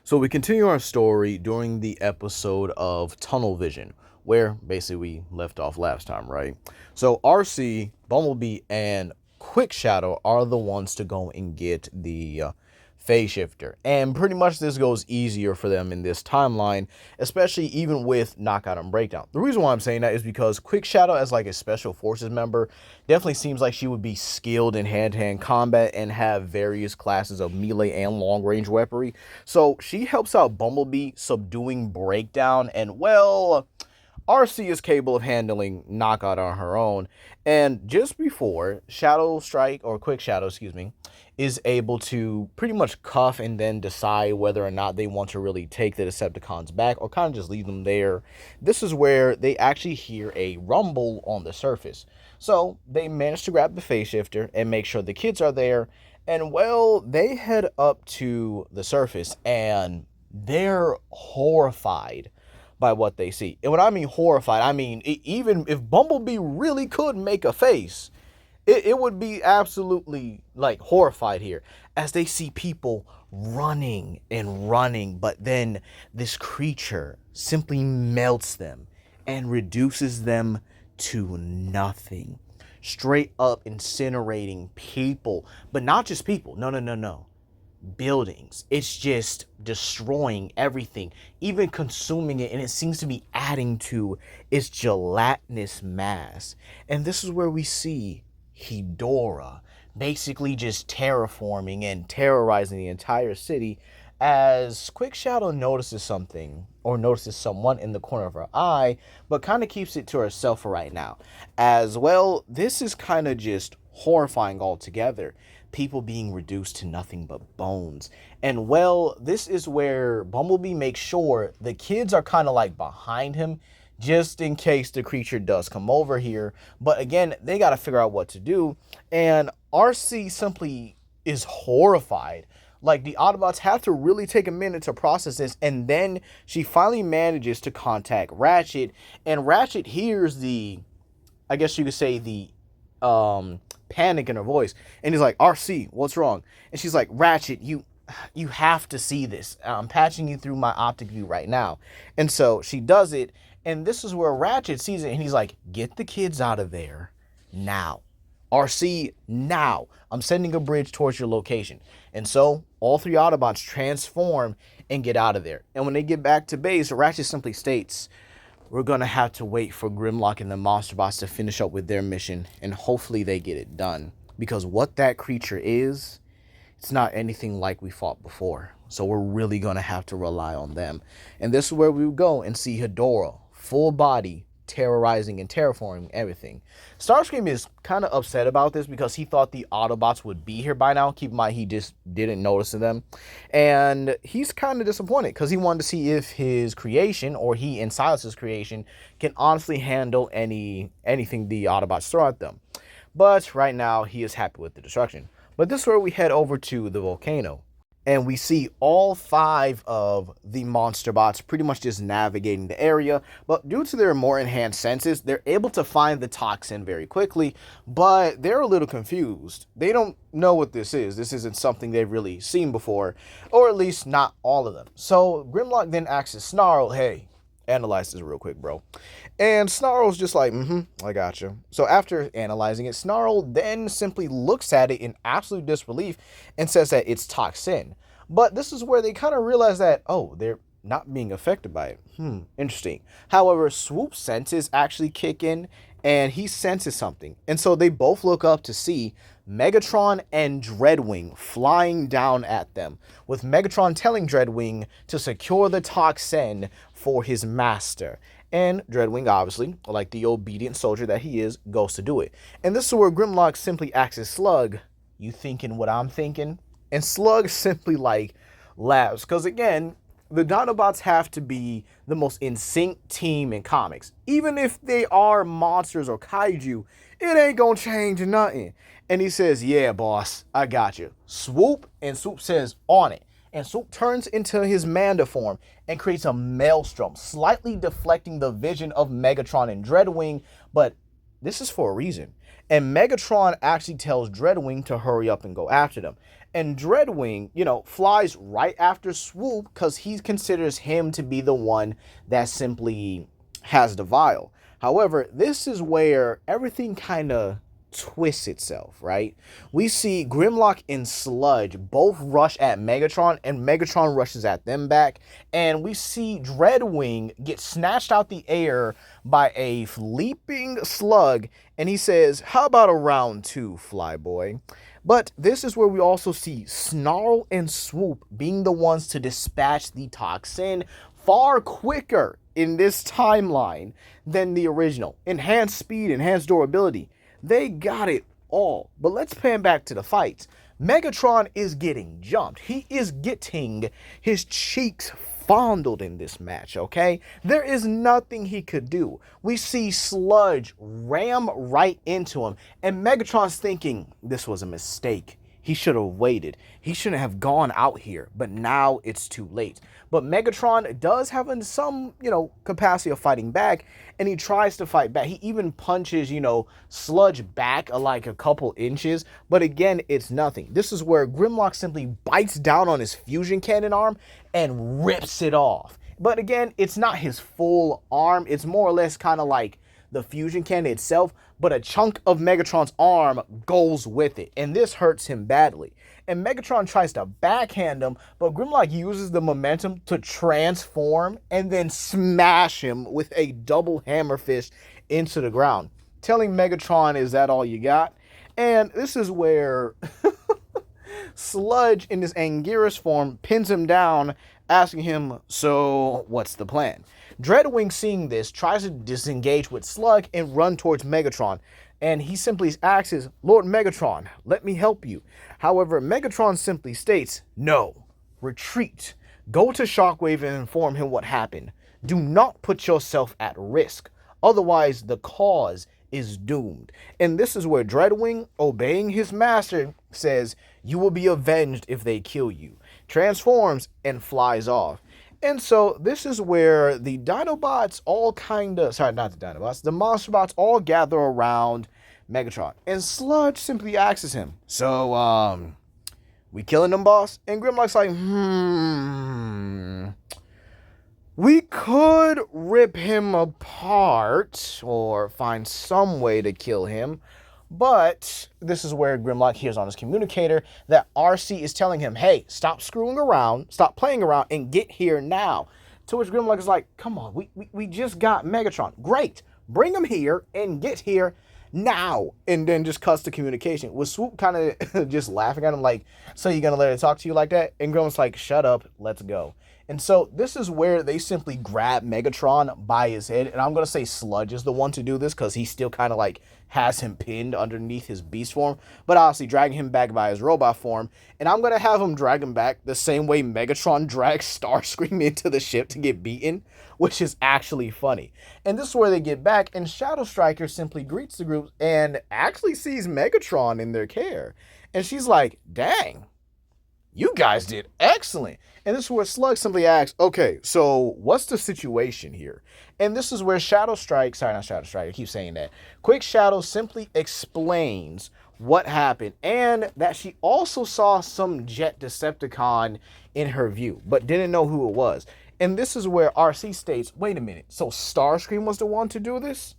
So we continue our story during the episode of Tunnel Vision, where basically we left off last time, right? So RC, Bumblebee, and Quick Shadow are the ones to go and get the phase shifter. And pretty much this goes easier for them in this timeline, especially even with Knockout and Breakdown. The reason why I'm saying that is because Quick Shadow, as like a special forces member, definitely seems like she would be skilled in hand-to-hand combat and have various classes of melee and long-range weaponry. So she helps out Bumblebee subduing Breakdown, and well, RC is capable of handling Knockout on her own. And just before Shadow Strike, or Quick Shadow, excuse me, is able to pretty much cuff and then decide whether or not they want to really take the Decepticons back or kind of just leave them there, this is where they actually hear a rumble on the surface. So they manage to grab the phase shifter and make sure the kids are there. And well, they head up to the surface and they're horrified by what they see. And when I mean horrified, I mean even if Bumblebee really could make a face, it would be absolutely like horrified here as they see people running and running, but then this creature simply melts them and reduces them to nothing. Straight up incinerating people, but not just people. No. Buildings. It's just destroying everything, even consuming it, and it seems to be adding to its gelatinous mass. And this is where we see Hedora basically just terraforming and terrorizing the entire city as Quick Shadow notices something or notices someone in the corner of her eye, but kind of keeps it to herself for right now. As well, this is kind of just horrifying altogether. People being reduced to nothing but bones. And well, this is where Bumblebee makes sure the kids are kind of like behind him just in case the creature does come over here. But again, they got to figure out what to do. And RC simply is horrified. Like, the Autobots have to really take a minute to process this. And then she finally manages to contact Ratchet. And Ratchet hears the, I guess you could say, the panic in her voice, and he's like, RC, what's wrong? And she's like, Ratchet, you have to see this. I'm patching you through my optic view right now. And so she does it, and this is where Ratchet sees it, and he's like, get the kids out of there now. RC, now. I'm sending a bridge towards your location. And so all three Autobots transform and get out of there. And when they get back to base, Ratchet simply states, we're going to have to wait for Grimlock and the Monsterbots to finish up with their mission, and hopefully they get it done. Because what that creature is, it's not anything like we fought before. So we're really going to have to rely on them. And this is where we would go and see Hedora, full body, terrorizing and terraforming everything. Starscream is kind of upset about this because he thought the Autobots would be here by now. Keep in mind, he just didn't notice them. And he's kind of disappointed because he wanted to see if his creation, or he and Silas's creation, can honestly handle anything the Autobots throw at them. But right now, he is happy with the destruction. But this is where we head over to the volcano. And we see all 5 of the Monsterbots pretty much just navigating the area. But due to their more enhanced senses, they're able to find the toxin very quickly. But they're a little confused. They don't know what this is. This isn't something they've really seen before. Or at least not all of them. So Grimlock then asks Snarl, hey, analyze this real quick, bro. And Snarl's just like, I gotcha. So after analyzing it, Snarl then simply looks at it in absolute disbelief and says that it's toxin. But this is where they kind of realize that, oh, they're not being affected by it. Interesting. However, Swoop's senses actually kick in, and he senses something. And so they both look up to see Megatron and Dreadwing flying down at them, with Megatron telling Dreadwing to secure the toxin for his master. And Dreadwing, obviously, like the obedient soldier that he is, goes to do it. And this is where Grimlock simply asks Slug, you thinking what I'm thinking? And Slug simply like laughs, because again, the Dinobots have to be the most in sync team in comics. Even if they are monsters or kaiju, it ain't gonna change nothing. And he says, yeah, boss, I got you. Swoop, and Swoop says, on it. And Swoop turns into his Manda form and creates a maelstrom, slightly deflecting the vision of Megatron and Dreadwing, but this is for a reason. And Megatron actually tells Dreadwing to hurry up and go after them. And Dreadwing, flies right after Swoop because he considers him to be the one that simply has the vial. However, this is where everything kind of twists itself, right? We see Grimlock and Sludge both rush at Megatron, and Megatron rushes at them back. And we see Dreadwing get snatched out the air by a leaping slug, and he says, "How about a round two, Flyboy?" But this is where we also see Snarl and Swoop being the ones to dispatch the toxin far quicker in this timeline than the original. Enhanced speed, enhanced durability. They got it all. But let's pan back to the fights. Megatron is getting jumped. He is getting his cheeks fondled in this match, okay? There is nothing he could do. We see Sludge ram right into him, and Megatron's thinking this was a mistake. He should have waited. He shouldn't have gone out here, but now it's too late. But Megatron does have some, capacity of fighting back, and he tries to fight back. He even punches, Sludge back like a couple inches, but again, it's nothing. This is where Grimlock simply bites down on his fusion cannon arm and rips it off. But again, it's not his full arm. It's more or less kind of like the fusion cannon itself, but a chunk of Megatron's arm goes with it, and this hurts him badly. And Megatron tries to backhand him, but Grimlock uses the momentum to transform and then smash him with a double hammer fist into the ground, telling Megatron, "Is that all you got?" And this is where Sludge in his Anguirus form pins him down, asking him, "So what's the plan?" Dreadwing, seeing this, tries to disengage with Slug and run towards Megatron, and he simply asks, "Lord Megatron, let me help you." However, Megatron simply states, "No, retreat. Go to Shockwave and inform him what happened. Do not put yourself at risk. Otherwise, the cause is doomed." And this is where Dreadwing, obeying his master, says, "You will be avenged if they kill you," transforms, and flies off. And so this is where the Dinobots all the Monsterbots all gather around Megatron. And Sludge simply asks him, "So, we killing them, boss?" And Grimlock's like, we could rip him apart or find some way to kill him. But this is where Grimlock hears on his communicator that RC is telling him, "Hey, stop screwing around, stop playing around, and get here now." To which Grimlock is like, "Come on, we just got Megatron. Great, bring him here and get here now." And then just cuts the communication, with Swoop kind of just laughing at him like, "So you gonna let her talk to you like that?" And Grimlock's like, "Shut up, let's go." And so this is where they simply grab Megatron by his head. And I'm going to say Sludge is the one to do this because he still kind of like has him pinned underneath his beast form, but obviously dragging him back by his robot form. And I'm going to have him drag him back the same way Megatron drags Starscream into the ship to get beaten, which is actually funny. And this is where they get back, and Shadow Striker simply greets the group and actually sees Megatron in their care. And she's like, "Dang, you guys did excellent." And this is where Slug simply asks, "Okay, so what's the situation here?" And this is where I keep saying that. Quick Shadow simply explains what happened, and that she also saw some jet Decepticon in her view, but didn't know who it was. And this is where RC states, "Wait a minute, so Starscream was the one to do this?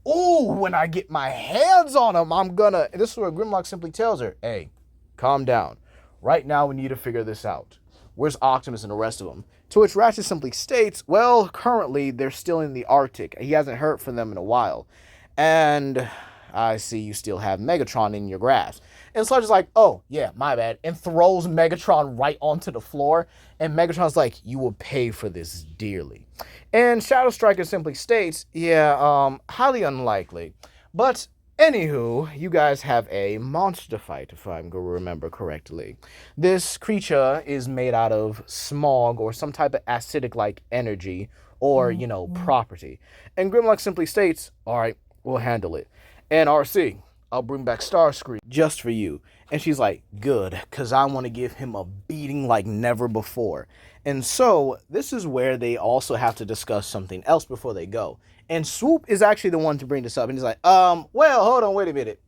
Ooh, when I get my hands on him, I'm gonna..." And this is where Grimlock simply tells her, "Hey, calm down. Right now, we need to figure this out. Where's Optimus and the rest of them?" To which Ratchet simply states, "Well, currently, they're still in the Arctic. He hasn't heard from them in a while. And I see you still have Megatron in your grasp." And Sludge is like, "Oh, yeah, my bad," and throws Megatron right onto the floor. And Megatron's like, "You will pay for this dearly." And Shadow Striker simply states, "Yeah, highly unlikely. But anywho, you guys have a monster fight, if I'm going to remember correctly. This creature is made out of smog or some type of acidic-like energy or, property." And Grimlock simply states, "All right, we'll handle it. And RC, I'll bring back Starscream just for you." And she's like, "Good, because I want to give him a beating like never before." And so this is where they also have to discuss something else before they go. And Swoop is actually the one to bring this up. And he's like, well, hold on, wait a minute.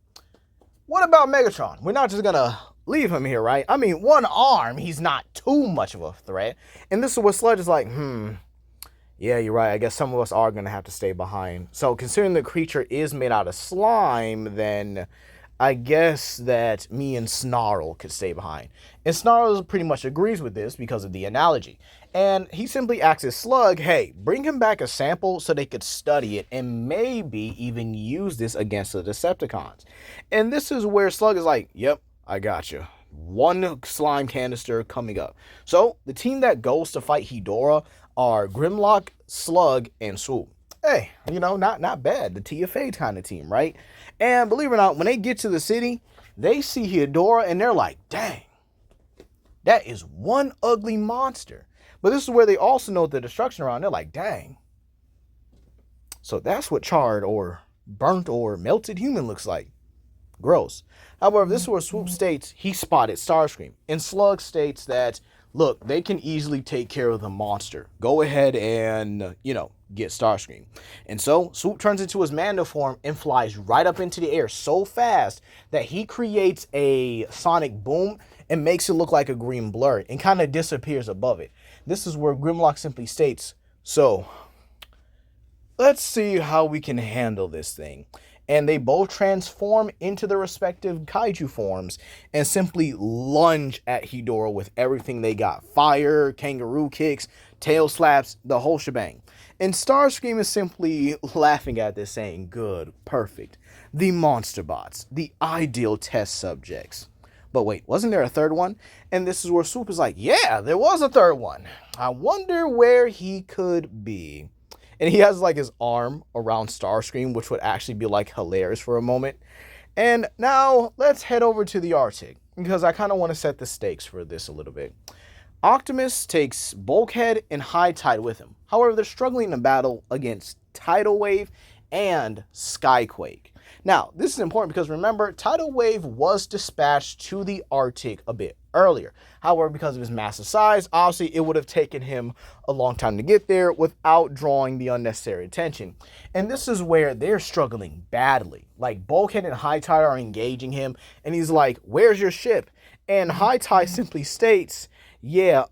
what about Megatron? We're not just gonna leave him here, right? I mean, one arm, he's not too much of a threat. And this is where Sludge is like, yeah, you're right. I guess some of us are gonna have to stay behind. So considering the creature is made out of slime, then I guess that me and Snarl could stay behind. And Snarl pretty much agrees with this because of the analogy. And he simply asks his Slug, hey, bring him back a sample so they could study it and maybe even use this against the Decepticons. And this is where Slug is like, yep, I got you. One slime canister coming up. So the team that goes to fight Hedora are Grimlock, Slug, and Swoop. Hey, not bad. The TFA kind of team, right? And believe it or not, when they get to the city, they see Hedora and they're like, dang, that is one ugly monster. But this is where they also note the destruction around. They're like, dang. So that's what charred or burnt or melted human looks like. Gross. However, this is where Swoop states he spotted Starscream. And Slug states that, look, they can easily take care of the monster. Go ahead and, get Starscream. And so Swoop turns into his Mando form and flies right up into the air so fast that he creates a sonic boom and makes it look like a green blur and kind of disappears above it. This is where Grimlock simply states, so let's see how we can handle this thing. And they both transform into their respective kaiju forms and simply lunge at Hedora with everything they got. Fire, kangaroo kicks, tail slaps, the whole shebang. And Starscream is simply laughing at this saying, good, perfect. The Monsterbots, the ideal test subjects. But wait, wasn't there a third one? And this is where Swoop is like, yeah, there was a third one. I wonder where he could be. And he has like his arm around Starscream, which would actually be like hilarious for a moment. And now let's head over to the Arctic because I kind of want to set the stakes for this a little bit. Optimus takes Bulkhead and High Tide with him. However, they're struggling in battle against Tidal Wave and Skyquake. Now, this is important because remember, Tidal Wave was dispatched to the Arctic a bit earlier. However, because of his massive size, obviously it would have taken him a long time to get there without drawing the unnecessary attention. And this is where they're struggling badly. Like, Bulkhead and High Tide are engaging him, and he's like, where's your ship? And High Tide simply states, yeah,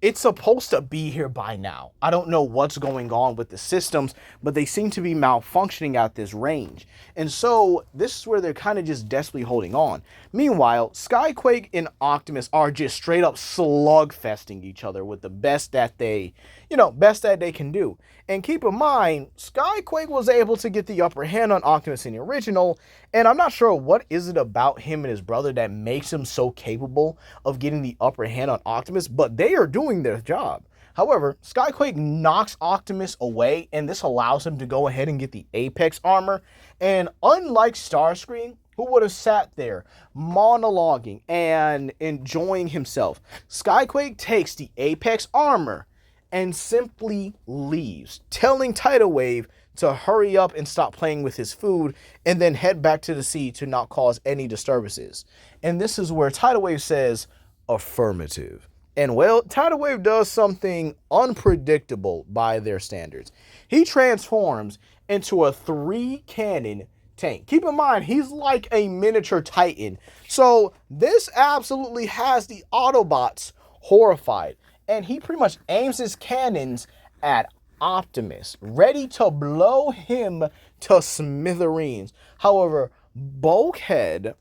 it's supposed to be here by now. I don't know what's going on with the systems, but they seem to be malfunctioning at this range. And so this is where they're kind of just desperately holding on. Meanwhile, Skyquake and Optimus are just straight up slugfesting each other with the best that they can do. And keep in mind, Skyquake was able to get the upper hand on Optimus in the original, and I'm not sure what is it about him and his brother that makes him so capable of getting the upper hand on Optimus, but they are doing their job. However, Skyquake knocks Optimus away, and this allows him to go ahead and get the Apex armor. And unlike Starscream, who would have sat there monologuing and enjoying himself, Skyquake takes the Apex armor and simply leaves, telling Tidal Wave to hurry up and stop playing with his food and then head back to the sea to not cause any disturbances. And this is where Tidal Wave says, affirmative. And well, Tidal Wave does something unpredictable by their standards. He transforms into a 3-cannon tank. Keep in mind, he's like a miniature Titan. So this absolutely has the Autobots horrified. And he pretty much aims his cannons at Optimus, ready to blow him to smithereens. However, Bulkhead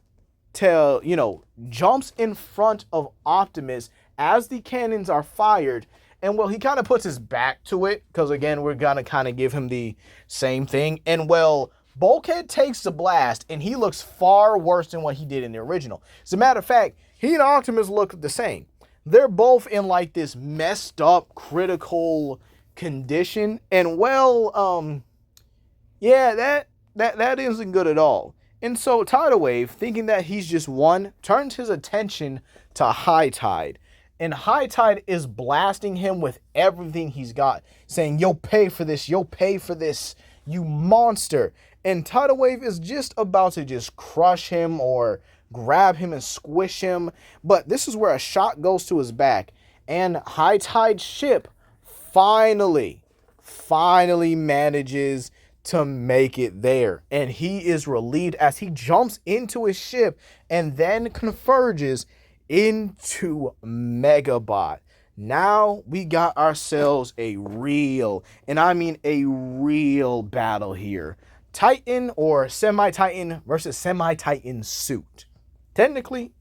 jumps in front of Optimus as the cannons are fired. And well, he kind of puts his back to it because again, we're going to kind of give him the same thing. And well, Bulkhead takes the blast and he looks far worse than what he did in the original. As a matter of fact, he and Optimus look the same. They're both in like this messed up critical condition. And well, yeah, that isn't good at all. And so Tidal Wave, thinking that he's just won, turns his attention to High Tide. And High Tide is blasting him with everything he's got, saying, you'll pay for this, you monster. And Tidal Wave is just about to just crush him or grab him and squish him. But this is where a shot goes to his back. And High Tide's ship finally manages to make it there. And he is relieved as he jumps into his ship and then converges into Megabot. Now we got ourselves a real, and I mean a real battle here. Titan or semi-Titan versus semi-Titan suit. Technically,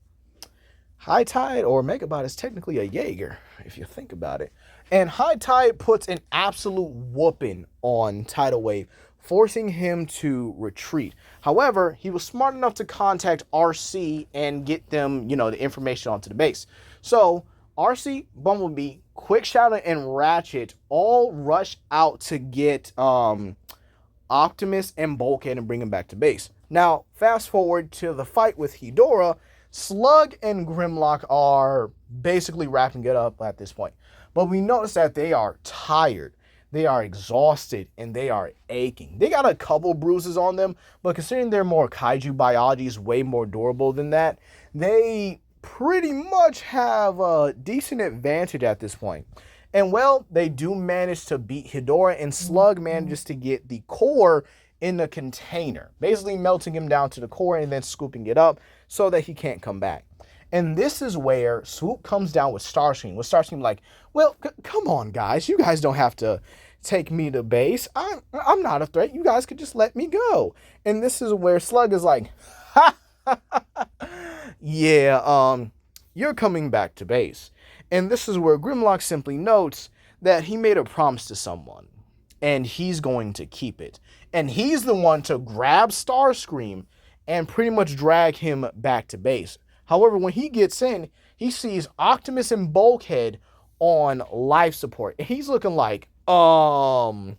High Tide or Megabot is technically a Jaeger, if you think about it. And High Tide puts an absolute whooping on Tidal Wave, forcing him to retreat. However, he was smart enough to contact RC and get them, the information onto the base. So, RC, Bumblebee, Quick Shadow, and Ratchet all rush out to get Optimus and Bulkhead and bring him back to base. Now, fast forward to the fight with Hedora. Slug and Grimlock are basically wrapping it up at this point. But we notice that they are tired, they are exhausted, and they are aching. They got a couple bruises on them, but considering their more kaiju biology is way more durable than that, they pretty much have a decent advantage at this point. And well, they do manage to beat Hedora, and Slug manages to get the core in the container, basically melting him down to the core and then scooping it up so that he can't come back. And this is where Swoop comes down with Starscream. With Starscream like, well, come on, guys. You guys don't have to take me to base. I'm not a threat. You guys could just let me go. And this is where Slug is like, ha, yeah, you're coming back to base. And this is where Grimlock simply notes that he made a promise to someone, and he's going to keep it. And he's the one to grab Starscream and pretty much drag him back to base. However, when he gets in, he sees Optimus and Bulkhead on life support. And he's looking like, okay,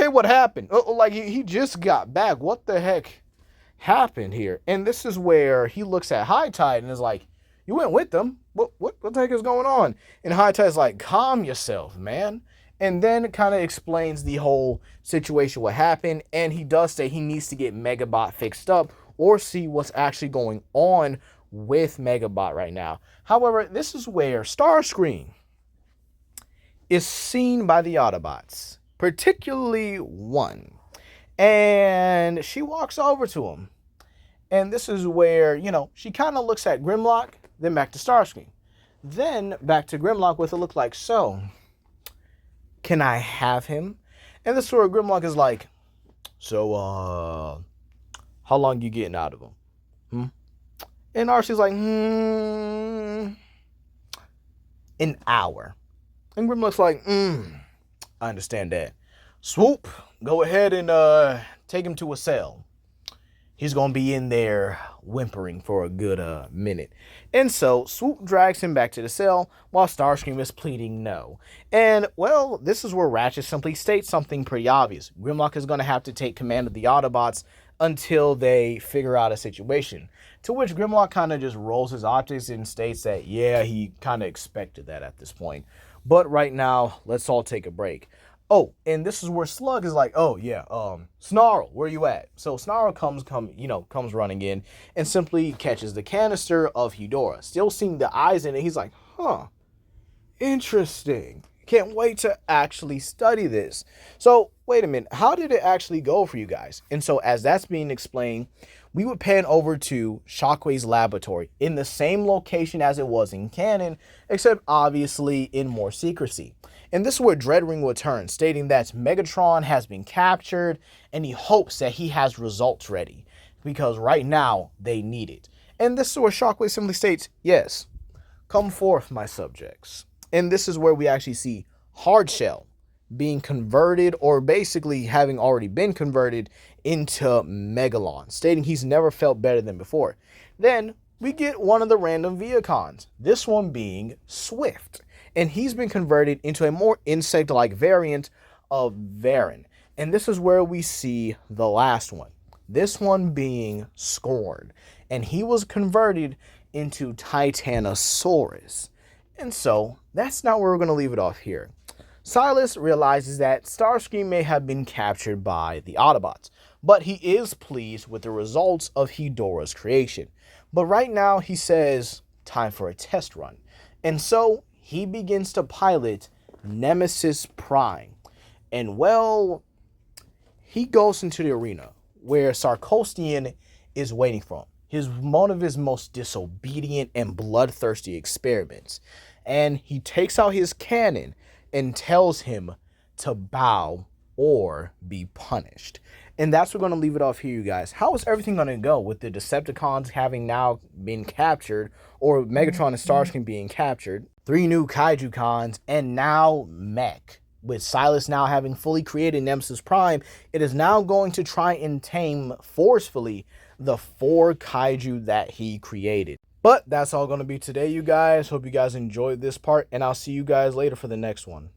what happened? Like, he just got back. What the heck happened here? And this is where he looks at High Tide and is like, you went with them? What the heck is going on? And High Tide's like, calm yourself, man. And then kind of explains the whole situation, what happened. And he does say he needs to get Megabot fixed up or see what's actually going on with Megabot right now. However, this is where Starscream is seen by the Autobots, particularly one. And she walks over to him. And this is where, she kind of looks at Grimlock, then back to Starscream. Then back to Grimlock with a look like, so, can I have him? And this is where Grimlock is like, so, how long you getting out of him? And RC's like, an hour. And Grimlock's like, I understand that. Swoop, go ahead and take him to a cell. He's going to be in there whimpering for a good minute. And so Swoop drags him back to the cell while Starscream is pleading no. And, well, this is where Ratchet simply states something pretty obvious. Grimlock is going to have to take command of the Autobots until they figure out a situation. To which Grimlock kind of just rolls his optics and states that, yeah, he kind of expected that at this point. But right now, let's all take a break. Oh, and this is where Slug is like, oh, yeah, Snarl, where you at? So Snarl comes running in and simply catches the canister of Hedora. Still seeing the eyes in it, he's like, huh, interesting. Can't wait to actually study this. So, wait a minute, how did it actually go for you guys? And so, as that's being explained, we would pan over to Shockwave's laboratory in the same location as it was in canon, except obviously in more secrecy. And this is where Dreadwing will turn, stating that Megatron has been captured, and he hopes that he has results ready, because right now, they need it. And this is where Shockwave simply states, yes, come forth, my subjects. And this is where we actually see Hardshell being converted, or basically having already been converted, into Megalon, stating he's never felt better than before. Then we get one of the random Vehicons, this one being Swift. And he's been converted into a more insect-like variant of Varan. And this is where we see the last one. This one being Scorn. And he was converted into Titanosaurus. And so, that's not where we're going to leave it off here. Silus realizes that Starscream may have been captured by the Autobots, but he is pleased with the results of Hedora's creation. But right now, he says, time for a test run. And so, he begins to pilot Nemesis Prime. And well, he goes into the arena where Sarkostian is waiting for him. One of his most disobedient and bloodthirsty experiments. And he takes out his cannon and tells him to bow or be punished. And that's what we're going to leave it off here, you guys. How is everything going to go with the Decepticons having now been captured, or Megatron and Starscream being captured, 3 new Kaiju cons, and now Mech? With Silus now having fully created Nemesis Prime, it is now going to try and tame forcefully the 4 Kaiju that he created. But that's all going to be today, you guys. Hope you guys enjoyed this part, and I'll see you guys later for the next one.